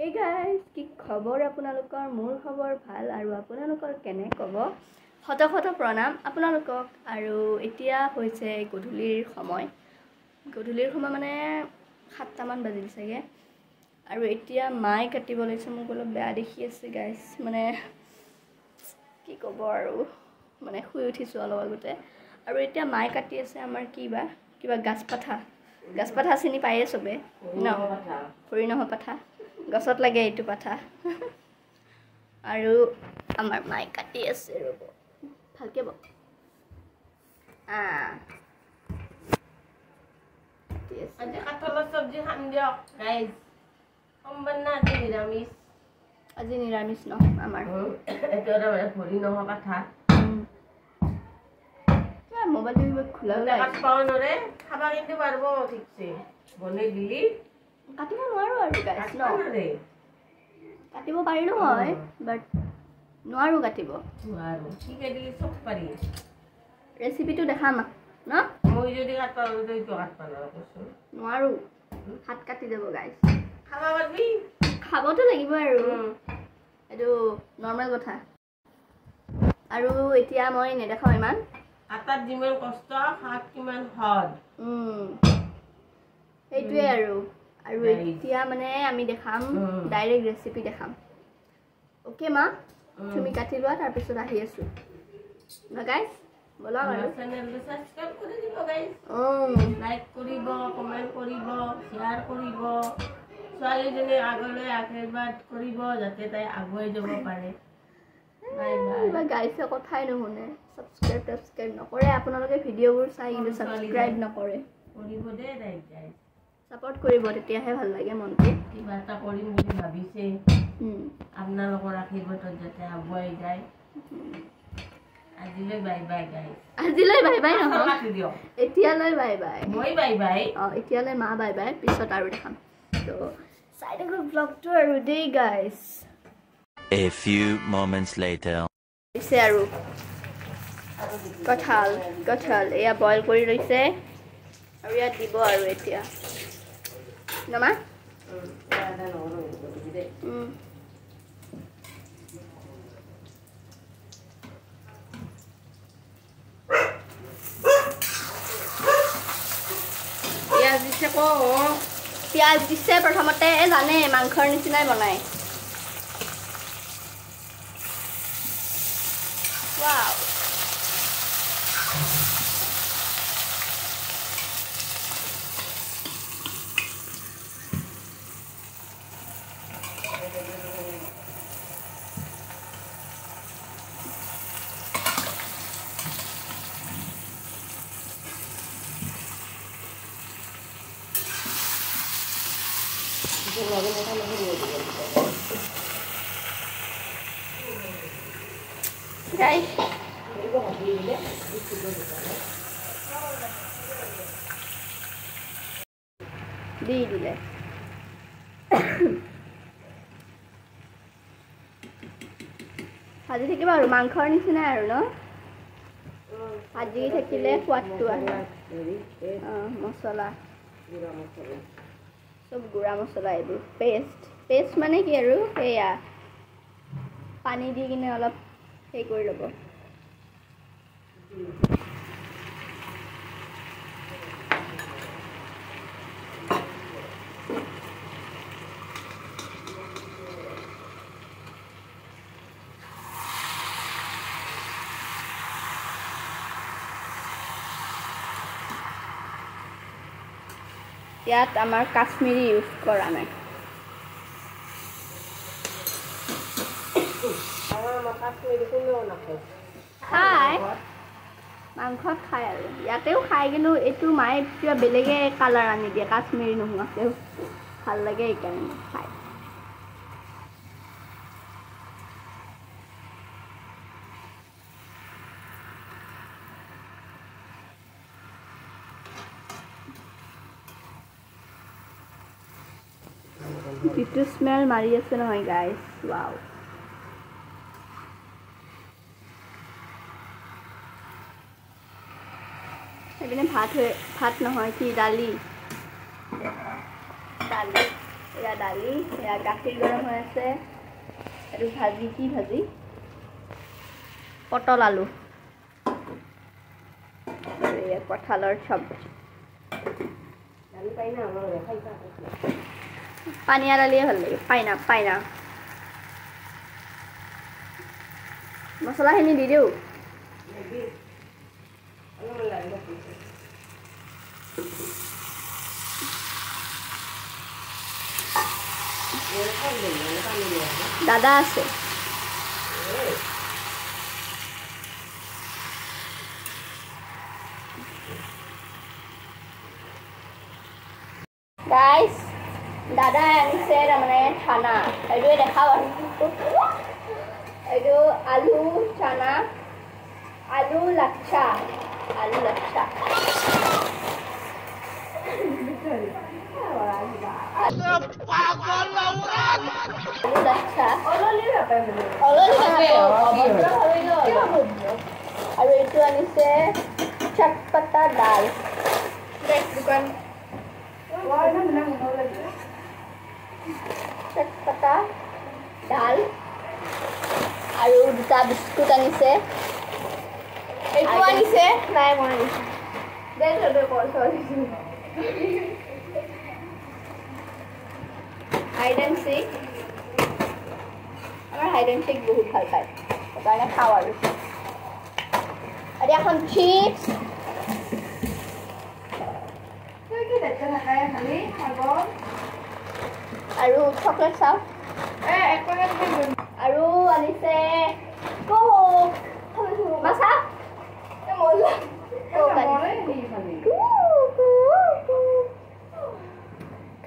Hey guys, কি খবৰ আপোনালোকৰ মোৰ খবৰ ভাল আৰু আপোনালোকৰ কেনে কব হত প্ৰণাম আপোনালোকক আৰু এতিয়া হৈছে গধূলিৰ সময় মানে 7টা মান বাজিল চাগে আৰু এতিয়া মাই কাটিব লৈছে মোক অলপ বেয়া দেখি আছে গাইস মানে কি কব আৰু মানে শুই উঠিছো অলপ আগতে আৰু এতিয়া মাই কাটি আছে আমাৰ কিবা গাছপাঠা চিনি পায়ে সবে ন ফুৰি নহ পাঠা গছত লাগে এইটো পাঠা আৰু আমাৰ মাই কাটি আছে ৰব ভালকে বক আজি কাঠলৰ সবজি খাম দিয়ক গাইজ সোমবাৰ না আজি নিৰামিষ ন আমাৰ এইটো এটা ভৰি নহ পাঠা মোবাইলটো খোলা কাট পাও নৰে খাবা কিন্তু পাৰব ঠিকছে বনে দিলি কাটিব নোৱাৰো আৰু গাইস ন কাটিব পাৰিলো হয় বাট নোৱাৰো কাটিব নোৱাৰো ঠিক আছে সব পাৰি ৰেচিপিটো দেখাম ন মই যদি কাটবা তো কাটবা কৈছো নোৱাৰো হাত কাটি দেব গাইস খাবা পাৰবি খাবতো লাগিব আৰু এটো নৰমাল কথা আৰু এতিয়া মই নেদেখাও ইমান আটাত যিমান কষ্ট হাত কিমান হদ এইটোৱে আৰু এতিয়া মানে আমি দেখাম ডাইৰেক্ট ৰেচিপি দেখাম ওকে মা তুমি কাটি লোৱা তাৰ পিছত আহি আছো না গাইস বলা আৰু চেনেলটো সাবস্ক্ৰাইব কৰি দিব গাইস লাইক কৰিব কমেন্ট কৰিব শেয়াৰ কৰিব ছোৱালীজনী আগলৈ আশীৰ্বাদ কৰিব যাতে তাই আগুৱাই যাব পাৰে বাই গাইছে কথাই নুশুনে সাবস্ক্ৰাইব নকৰে আপোনালোকে ভিডিঅ'বোৰ চাই কিন্তু সাবস্ক্ৰাইব নকৰে কৰিব দে গাইস সাপোৰ্ট কৰিব তেতিয়াহে ভাল লাগে মনটো কিবা এটা কৰিম বুলি ভাবিছে আপোনালোকৰ আশীৰ্বাদত যাতে আগুৱাই যায় আজিলৈ বাই বাই গাইস আজিলৈ বাই বাই নহয় এতিয়ালৈ বাই বাই মই বাই বাই এতিয়ালৈ মা বাই বাই পিছত আৰু দেখাম তো সাইড ব্লগটো আৰু দেই guys A few moments later. Ise aru kathal eya boil kori loise aru ya dibo aru etia nama piaz dise ko piaz dise prothomote jane mangkhor nisinai banai Wow. Guys, di dile ভাজি থাকিব আৰু মাংসৰ নিচিনা আৰু ন ভাজি থাকিলে সোৱাদটো আহে মছলা সব গুড়া মছলা এইবোৰ পেষ্ট মানে কি আৰু এয়া পানী দি কিনে অলপ সেই কৰি ল'ব ইয়াত আমাৰ কাশ্মীৰী ইউজ কৰা নাই খাই মাংসত খাই আৰু ইয়াতেও খাই কিন্তু এইটো মায়ে কিবা বেলেগে কালাৰ আনি দিয়ে কাশ্মীৰী নোহোৱাকেও ভাল লাগে এইকাৰণে খাই Itu smell mari আছে নহয় guys wow এবিনে ভাত নহয় কি ডালি এয়া দালি, এয়া গাখীৰ গৰম হৈ আছে, এইটো ভাজি, কি ভাজি? পটল আলু, আৰু এয়া কঁঠালৰ চব্জি। পানীয়া দালিয়ে ভাল লাগে, পাইনা মছলাখিনি দি দিওঁ। দাদা আছে। গাইজ, দাদাই আনিছে তাৰমানে চানা, এইটোৱে দেখাও আৰু এইটো আলু চানা, আলু লাচ্ছা, আলু লাচ্ছা আৰু এইটো আনিছে চটপটা দাল। চটপটা দাল আৰু দুটা বিস্কুট আনিছে। এইটো আনিছে নাই, মই আনিছোঁ হাইড এণ্ড চিক। আমাৰ হাইড এণ্ড চিক বহুত ভাল পায়, সেইকাৰণে খাওঁ আৰু এখন চিপছ আৰু চকলেট চাওক আৰু আনিছে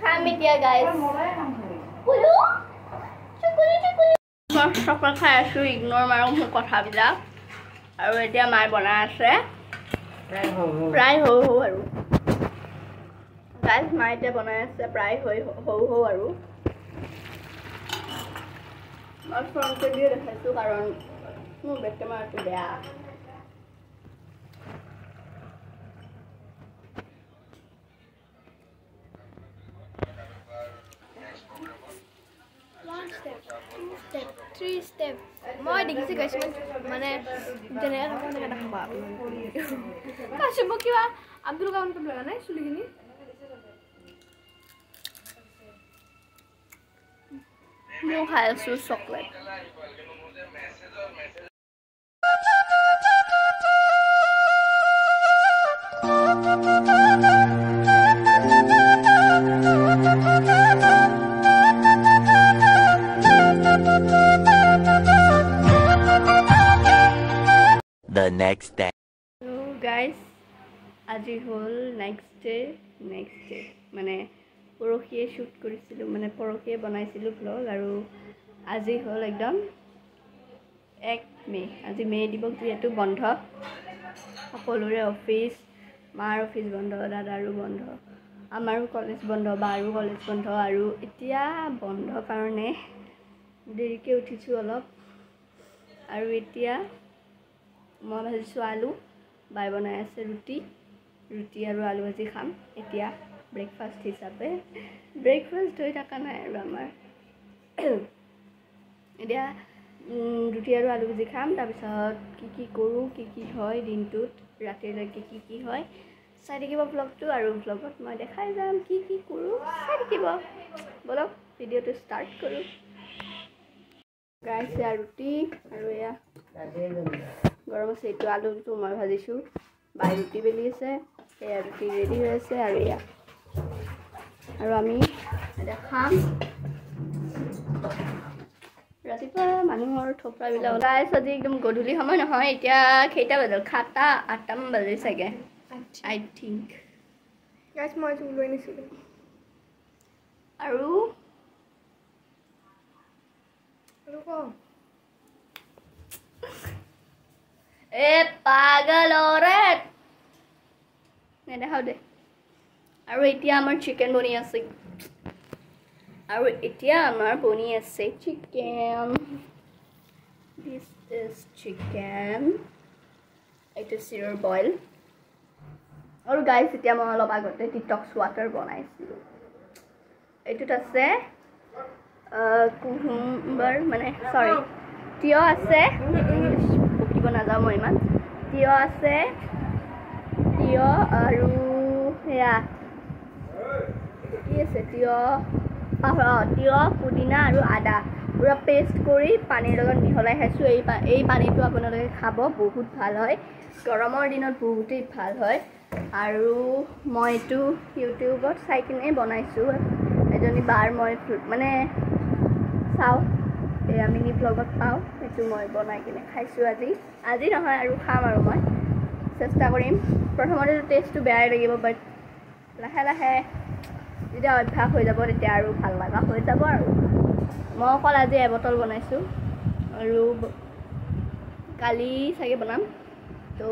খাম এতিয়া গাইজ। চকলেট খাই আছোঁ, ইগনৰ মাৰো মোৰ কথাবিলাক। আৰু এতিয়া মায়ে বনাই আছে প্ৰায় হৌ আৰু গাইজ, মায়ে এতিয়া বনাই আছে প্ৰায় হৌ আৰু মই ফ্ৰণ্টে দিয়ে দেখাইছোঁ কাৰণ মোৰ বেক কেমেৰাটো বেয়া। মই দেখিছোঁ কিছুমান মানে যেনেকৈ দেখাবা কাশ্মীৰ কিবা আব্দুল কালাম লগা নাই চুলিখিনি। মই খাই আছোঁ chocolate. The next day. So guys, আজি হ'ল নেক্সট ডে মানে পৰহিয়ে শ্বুট কৰিছিলোঁ, মানে পৰহিয়ে বনাইছিলোঁ ভ্লগ, আৰু আজি হ'ল একদম 1 মে'। আজি মে' দিৱস যিহেতু বন্ধ, সকলোৰে অফিচ, মাৰ অফিচ বন্ধ, দাদাৰো বন্ধ, আমাৰো কলেজ বন্ধ, বাৰো কলেজ বন্ধ। আৰু এতিয়া বন্ধ কাৰণে দেৰিকৈ উঠিছোঁ অলপ। আৰু এতিয়া মই ভাজিছোঁ আলু, বাই বনাই আছে ৰুটি আৰু আলু ভাজি খাম এতিয়া ব্ৰেকফাষ্ট হিচাপে। ব্ৰেকফাষ্ট হৈ থকা নাই আৰু আমাৰ এতিয়া ৰুটি আৰু আলু ভাজি খাম। তাৰপিছত কি কৰোঁ, কি হয় দিনটোত, ৰাতিলৈকে কি হয় চাই থাকিব ভ্লগটো, আৰু ভ্লগত মই দেখাই যাম কি কৰোঁ, চাই থাকিব। বলক ভিডিঅ'টো ষ্টাৰ্ট কৰোঁ। গাইছ, এয়া ৰুটি আৰু এয়া গৰম আছে। এইটো আলুটো মই ভাজিছোঁ, বাই ৰুটি বেলি আছে, এয়া ৰুটি ৰেডি হৈ আছে। আৰু এয়া আৰু আমি এতিয়া খাম। ৰাতিপুৱা মানুহৰ থপৰাবিলাক ওলাই আজি একদম গধূলি সময় নহয়, এতিয়া কেইটা বাজিল, 7-8টামান বাজিল চাগে আই থিংক। গাইছ, মই লৈ আনিছিলোঁ। আৰু পাগল औरत নেদেখাও দে। আৰু এতিয়া আমাৰ চিকেন বনি আছে, চিকেন। দিছ ইজ চিকেন, এইটো চিৰৰ বইল। আৰু গাইছ, এতিয়া মই অলপ আগতে ডিটক্স ৱাটাৰ বনাইছিলোঁ। এইটোত আছে কুকুম্বাৰ মানে চৰি তিয়হ আছে পকিব নাযাওঁ মই ইমান তিয়হ আছে তিয়হ আৰু সেয়া কি আছে তিয়হ পুদিনা আৰু আদা পুৰা পেষ্ট কৰি পানীৰ লগত মিহলাই খাইছোঁ এই পানীটো আপোনালোকে খাব বহুত ভাল হয় গৰমৰ দিনত বহুতেই ভাল হয় আৰু মই এইটো ইউটিউবত চাই কিনে বনাইছোঁ এজনী বাৰ মই মানে চাওঁ এয়া মিনি ব্লগত পাওঁ সেইটো মই বনাই কিনে খাইছোঁ আজি নহয় আৰু খাম আৰু মই চেষ্টা কৰিম প্ৰথমতেতো টেষ্টটো বেয়াই লাগিব বাট লাহে লাহে যেতিয়া অভ্যাস হৈ যাব তেতিয়া আৰু ভাল লগা হৈ যাব আৰু মই অকল আজি এবটল বনাইছোঁ আৰু কালি চাগে বনাম তো